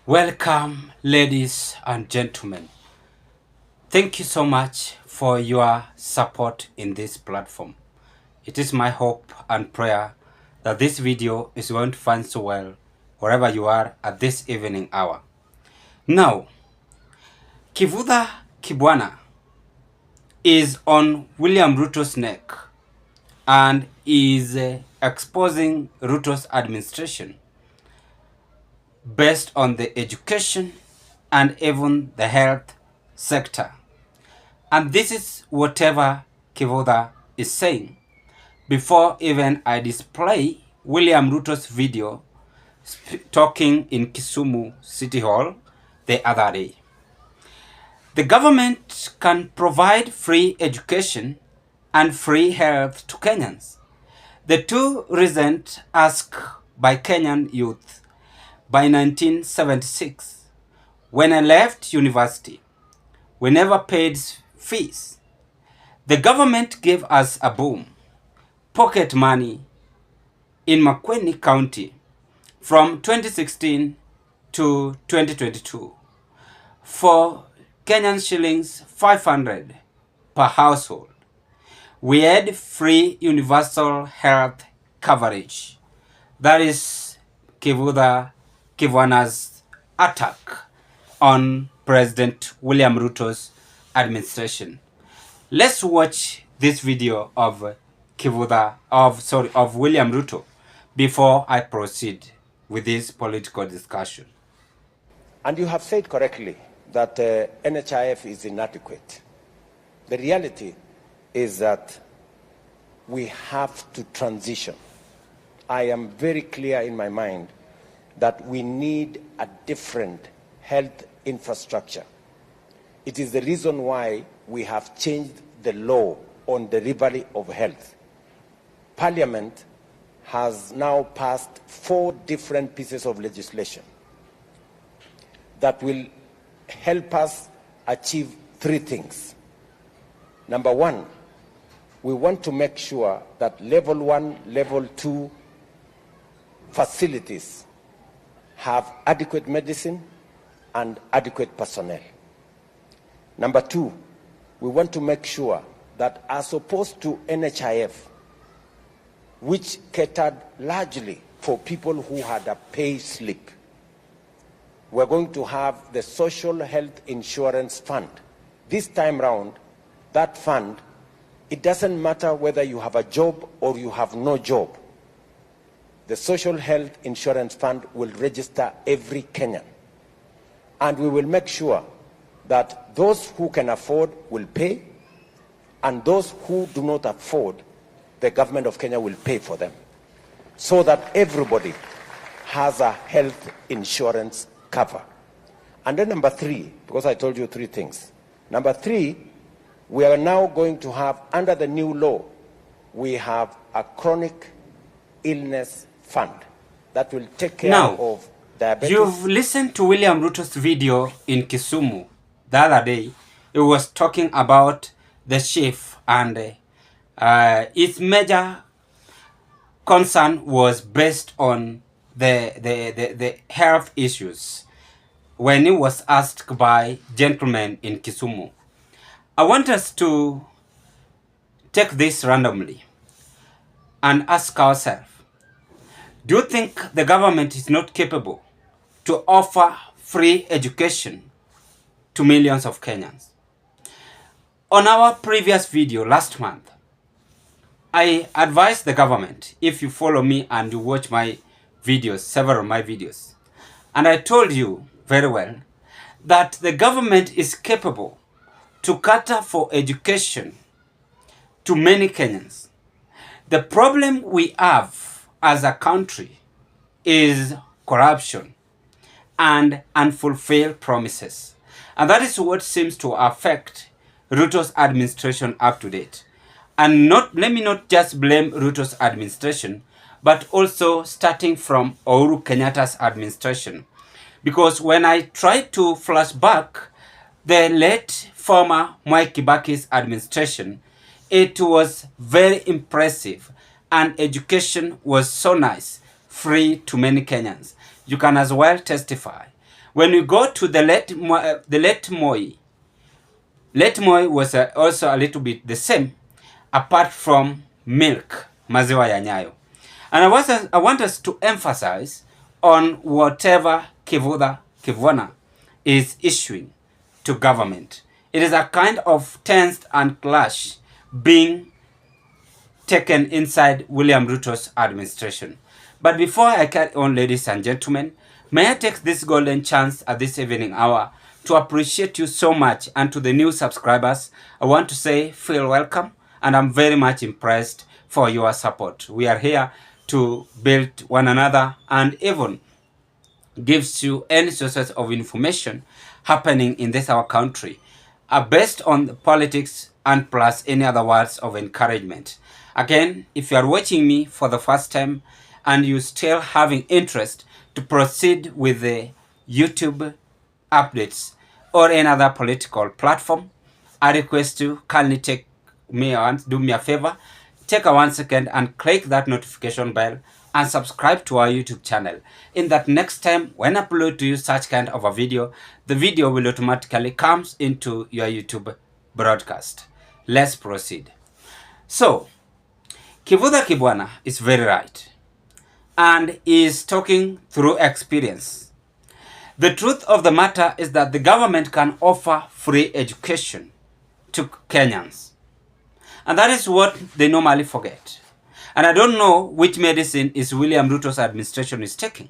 Welcome, ladies and gentlemen. Thank you so much for your support in this platform. It is my hope and prayer that this video is going to find so well wherever you are at this evening hour. Now, Kivutha Kibwana is on William Ruto's neck and is exposing Ruto's administration based on the education and even the health sector. And this is whatever Kivutha is saying. Before even I display William Ruto's video talking in Kisumu City Hall the other day. The government can provide free education and free health to Kenyans. The two reasons asked by Kenyan youth by 1976. When I left university, we never paid fees. The government gave us a boom, pocket money in Makueni County from 2016 to 2022 for Kenyan shillings 500 per household. We had free universal health coverage. That is Kibwana's attack on President William Ruto's administration. Let's watch this video of William Ruto before I proceed with this political discussion. And you have said correctly that NHIF is inadequate. The reality is that we have to transition. I am very clear in my mind that we need a different health infrastructure. It is the reason why we have changed the law on delivery of health. Parliament has now passed 4 different pieces of legislation that will help us achieve 3 things. Number 1, we want to make sure that level 1, level 2 facilities have adequate medicine and adequate personnel. Number 2, we want to make sure that as opposed to NHIF, which catered largely for people who had a pay slip, we're going to have the Social Health Insurance Fund. This time round, that fund, it doesn't matter whether you have a job or you have no job. The Social Health Insurance Fund will register every Kenyan. And we will make sure that those who can afford will pay, and those who do not afford, the government of Kenya will pay for them, so that everybody has a health insurance cover. And then number 3, because I told you 3 things. Number 3, we are now going to have, under the new law, we have a chronic illness fund that will take care of diabetes. You've listened to William Ruto's video in Kisumu the other day. It was talking about the chief, and its major concern was based on the health issues when it was asked by gentlemen in Kisumu. I want us to take this randomly and ask ourselves, do you think the government is not capable to offer free education to millions of Kenyans? On our previous video last month, I advised the government, if you follow me and you watch my videos, several of my videos, and I told you very well that the government is capable to cater for education to many Kenyans. The problem we have as a country is corruption and unfulfilled promises. And that is what seems to affect Ruto's administration up to date. And let me not just blame Ruto's administration, but also starting from Uhuru Kenyatta's administration. Because when I try to flash back the late former Mwai Kibaki's administration, it was very impressive and education was so nice, free to many Kenyans. You can as well testify. When we go to the late Moi was also a little bit the same, apart from milk, maziwa ya Nyayo. And I want us to emphasize on whatever kivwana is issuing to government. It is a kind of tense and clash being taken inside William Ruto's administration. But before I carry on, ladies and gentlemen, may I take this golden chance at this evening hour to appreciate you so much, and to the new subscribers, I want to say feel welcome, and I'm very much impressed for your support. We are here to build one another and even gives you any sources of information happening in this our country, based on the politics and plus any other words of encouragement. Again, if you are watching me for the first time and you still having interest to proceed with the YouTube updates or any other political platform, I request you kindly do me a favor, take a 1 second and click that notification bell and subscribe to our YouTube channel. In that next time when I upload to you such kind of a video, the video will automatically comes into your YouTube broadcast. Let's proceed. So, Kivutha Kibwana is very right and is talking through experience. The truth of the matter is that the government can offer free education to Kenyans. And that is what they normally forget. And I don't know which medicine is William Ruto's administration is taking.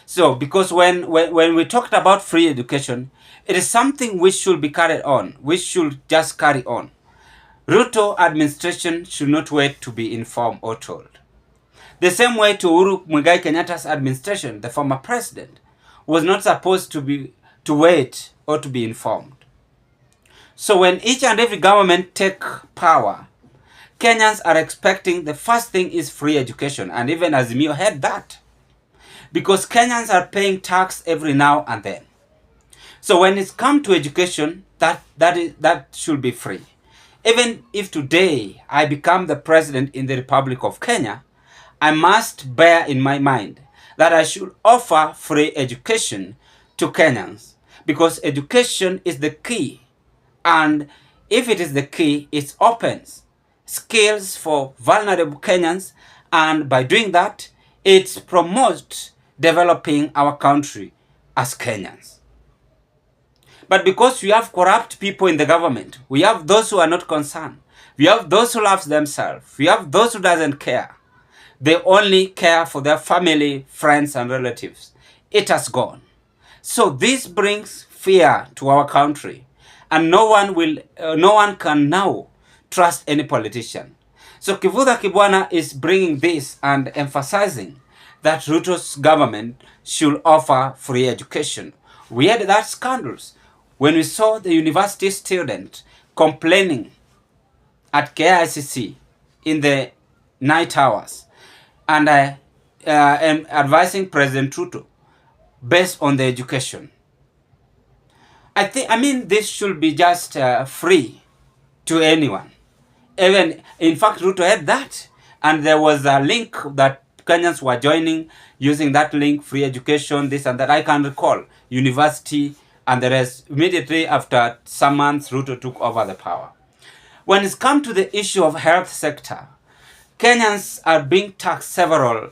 So, because when we talked about free education, it is something which should be carried on, which should just carry on. Ruto administration should not wait to be informed or told. The same way to Uhuru Muigai Kenyatta's administration, the former president, was not supposed to wait or to be informed. So when each and every government take power, Kenyans are expecting the first thing is free education, and even Azimio had that, because Kenyans are paying tax every now and then. So when it's come to education, that should be free. Even if today I become the president in the Republic of Kenya, I must bear in my mind that I should offer free education to Kenyans, because education is the key. And if it is the key, it opens skills for vulnerable Kenyans, and by doing that, it promotes developing our country as Kenyans. But because we have corrupt people in the government, we have those who are not concerned, we have those who love themselves, we have those who doesn't care. They only care for their family, friends, and relatives. It has gone. So this brings fear to our country, and no one can now trust any politician. So Kivutha Kibwana is bringing this and emphasizing that Ruto's government should offer free education. We had that scandals when we saw the university student complaining at KICC in the night hours, and advising President Ruto based on the education. I mean, this should be just free to anyone. Even, in fact, Ruto had that, and there was a link that Kenyans were joining, using that link, free education, this and that. I can recall university and the rest. Immediately after some months, Ruto took over the power. When it's come to the issue of health sector, Kenyans are being taxed several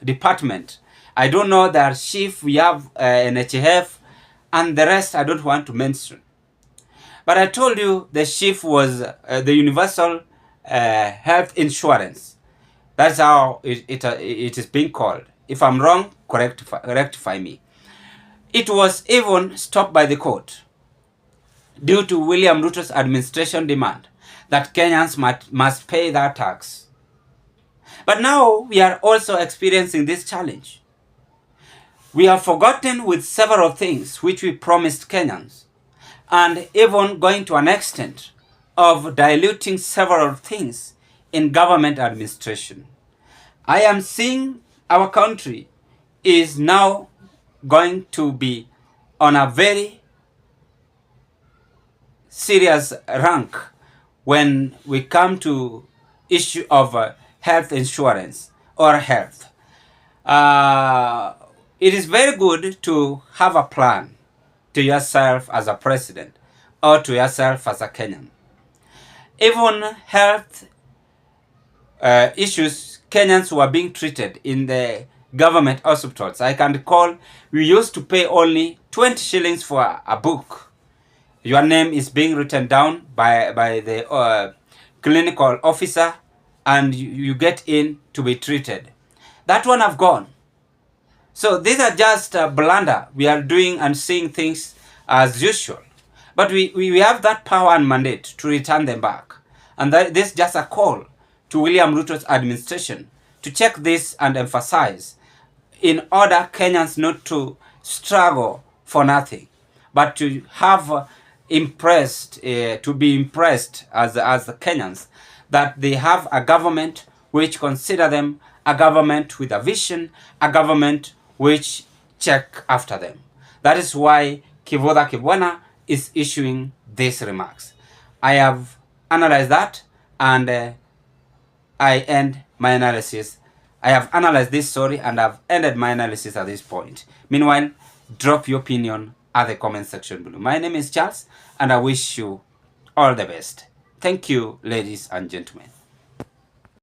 departments. I don't know their chief, we have NHF, and the rest I don't want to mention. But I told you the chief was the universal health insurance. That's how it is being called. If I'm wrong, rectify me. It was even stopped by the court due to William Ruto's administration demand that Kenyans must pay that tax. But now we are also experiencing this challenge. We have forgotten with several things which we promised Kenyans, and even going to an extent of diluting several things in government administration. I am seeing our country is now going to be on a very serious rank when we come to issue of health insurance or health. it is very good to have a plan to yourself as a president or to yourself as a Kenyan. Even health issues, Kenyans were being treated in the government hospitals. I can recall we used to pay only 20 shillings for a book. Your name is being written down by the clinical officer, and you get in to be treated. That one have gone. So these are just blunder. We are doing and seeing things as usual. But we have that power and mandate to return them back. And this is just a call to William Ruto's administration to check this and emphasize, in order Kenyans not to struggle for nothing, but to have to be impressed as the Kenyans that they have a government which consider them a government with a vision, a government which check after them. That is why Kibwana is issuing these remarks. I have analyzed that, and I end my analysis. I have analyzed this story and I've ended my analysis at this point. Meanwhile, drop your opinion at the comment section below. My name is Charles and I wish you all the best. Thank you, ladies and gentlemen.